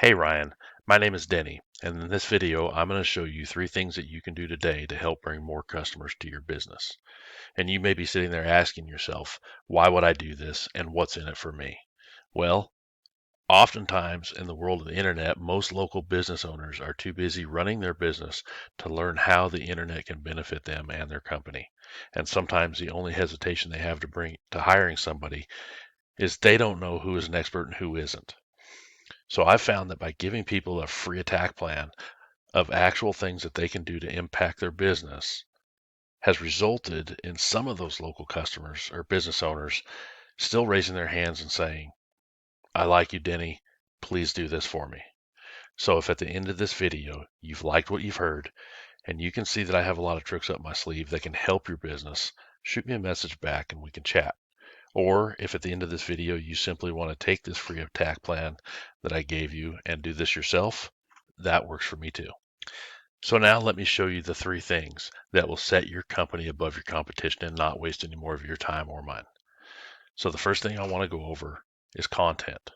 Hey Ryan, my name is Denny, and in this video I'm going to show you 3 things that you can do today to help bring more customers to your business. And you may be sitting there asking yourself, why would I do this and what's in it for me? Well, oftentimes in the world of the internet, most local business owners are too busy running their business to learn how the internet can benefit them and their company. And sometimes the only hesitation they have to bring to hiring somebody is they don't know who is an expert and who isn't. So I've found that by giving people a free attack plan of actual things that they can do to impact their business has resulted in some of those local customers or business owners still raising their hands and saying, I like you, Denny. Please do this for me. So if at the end of this video you've liked what you've heard and you can see that I have a lot of tricks up my sleeve that can help your business, shoot me a message back and we can chat. Or if at the end of this video you simply want to take this free attack plan that I gave you and do this yourself, that works for me too. So now let me show you the 3 things that will set your company above your competition and not waste any more of your time or mine. So the first thing I want to go over is content.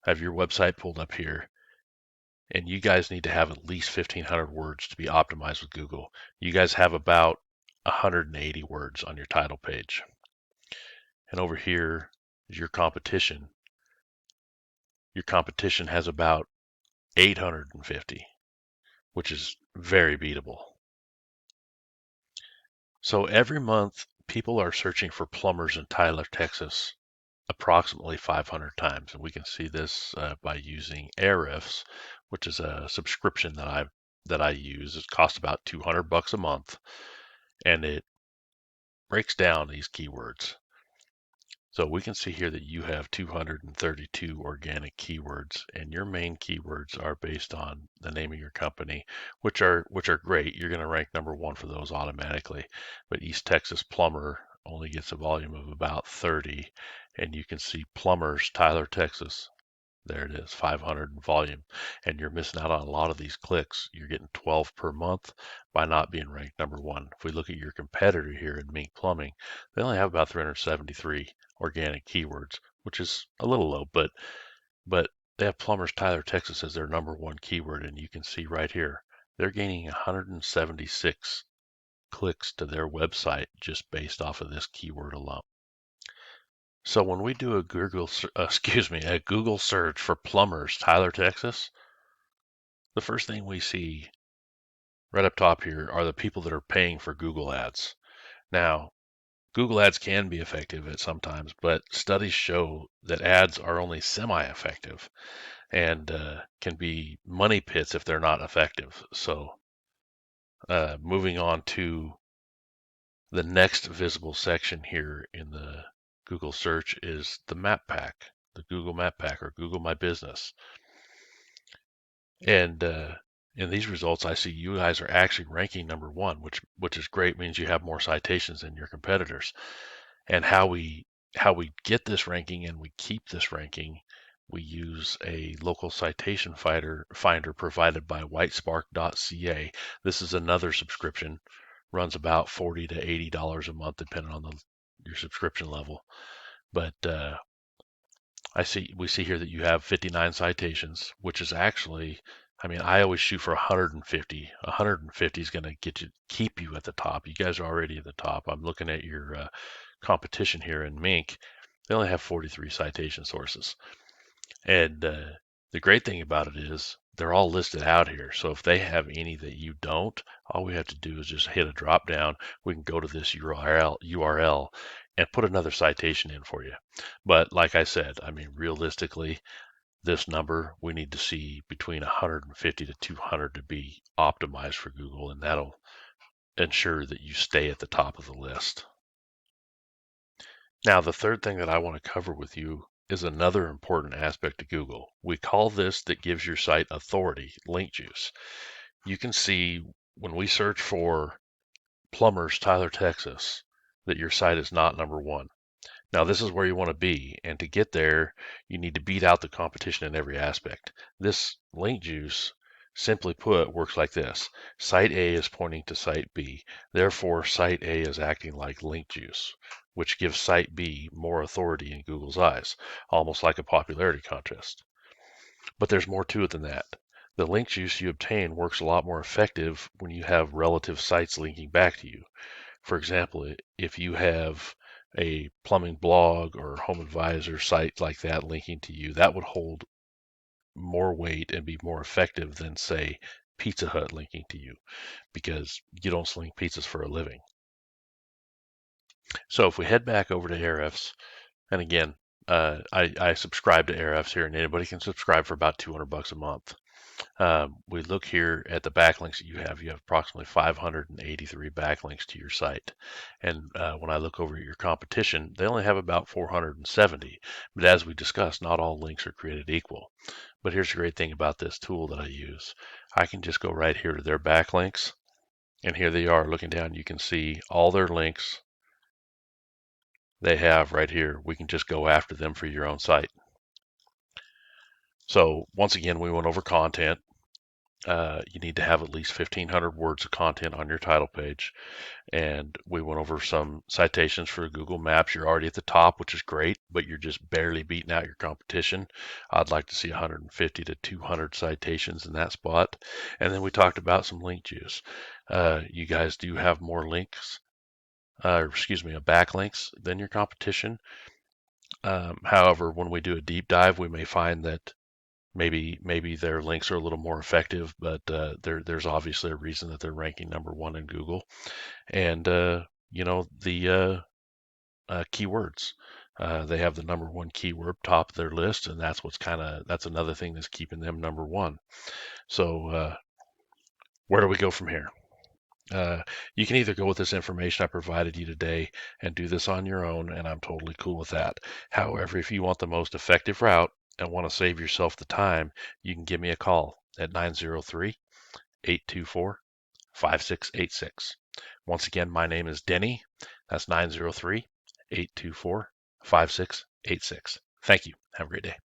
I have your website pulled up here, and you guys need to have at least 1,500 words to be optimized with Google. You guys have about 180 words on your title page. And over here is your competition. Your competition has about 850, which is very beatable. So every month, people are searching for plumbers in Tyler, Texas, approximately 500 times. And we can see this by using Ahrefs, which is a subscription that I use. It costs about $200 a month, and it breaks down these keywords. So we can see here that you have 232 organic keywords, and your main keywords are based on the name of your company, which are great. You're going to rank #1 for those automatically. But East Texas Plumber only gets a volume of about 30, and you can see Plumbers, Tyler, Texas. There it is, 500 in volume. And you're missing out on a lot of these clicks. You're getting 12 per month by not being ranked #1. If we look at your competitor here in Mink Plumbing, they only have about 373 organic keywords, which is a little low, but they have Plumbers Tyler, Texas as their #1 keyword. And you can see right here, they're gaining 176 clicks to their website just based off of this keyword alone. So when we do a Google search for plumbers, Tyler, Texas, the first thing we see right up top here are the people that are paying for Google ads. Now, Google ads can be effective at sometimes, but studies show that ads are only semi-effective and can be money pits if they're not effective. So moving on to the next visible section here in the Google search is the map pack, the Google Map Pack or Google My Business. And in these results, I see you guys are actually ranking #1, which is great, means you have more citations than your competitors. And how we get this ranking and we keep this ranking, we use a local citation finder provided by whitespark.ca. This is another subscription, runs about $40 to $80 a month, depending on your subscription level. But we see here that you have 59 citations, which is actually, I mean, I always shoot for 150. 150 is going to keep you at the top. You guys are already at the top. I'm looking at your competition here in Mink. They only have 43 citation sources. And the great thing about it is they're all listed out here. So if they have any that you don't, all we have to do is just hit a drop down. We can go to this URL and put another citation in for you. But like I said, I mean, realistically, this number, we need to see between 150 to 200 to be optimized for Google, and that'll ensure that you stay at the top of the list. Now, the third thing that I want to cover with you is another important aspect of Google. We call this that gives your site authority, link juice. You can see when we search for plumbers, Tyler, Texas, that your site is not #1. Now, this is where you want to be, and to get there, you need to beat out the competition in every aspect. This link juice, simply put, works like this. Site A is pointing to Site B. Therefore, Site A is acting like link juice, which gives Site B more authority in Google's eyes, almost like a popularity contest. But there's more to it than that. The link juice you obtain works a lot more effective when you have relative sites linking back to you. For example, if you have a plumbing blog or home advisor site like that linking to you, that would hold more weight and be more effective than, say, Pizza Hut linking to you, because you don't sling pizzas for a living. So if we head back over to Ahrefs, and again, I subscribe to Ahrefs here, and anybody can subscribe for about $200 a month. We look here at the backlinks that you have. You have approximately 583 backlinks to your site. And when I look over at your competition, they only have about 470. But as we discussed, not all links are created equal. But here's the great thing about this tool that I use. I can just go right here to their backlinks. And here they are. Looking down, you can see all their links they have right here. We can just go after them for your own site. So once again, we went over content. You need to have at least 1,500 words of content on your title page. And we went over some citations for Google Maps. You're already at the top, which is great, but you're just barely beating out your competition. I'd like to see 150 to 200 citations in that spot. And then we talked about some link juice. You guys do have more links, backlinks than your competition. However, when we do a deep dive, we may find that maybe their links are a little more effective, but there's obviously a reason that they're ranking #1 in Google. And the keywords, they have the #1 keyword top of their list, and that's another thing that's keeping them #1. So where do we go from here? You can either go with this information I provided you today and do this on your own, and I'm totally cool with that. However, if you want the most effective route and want to save yourself the time, you can give me a call at 903-824-5686. Once again, my name is Denny. That's 903-824-5686. Thank you. Have a great day.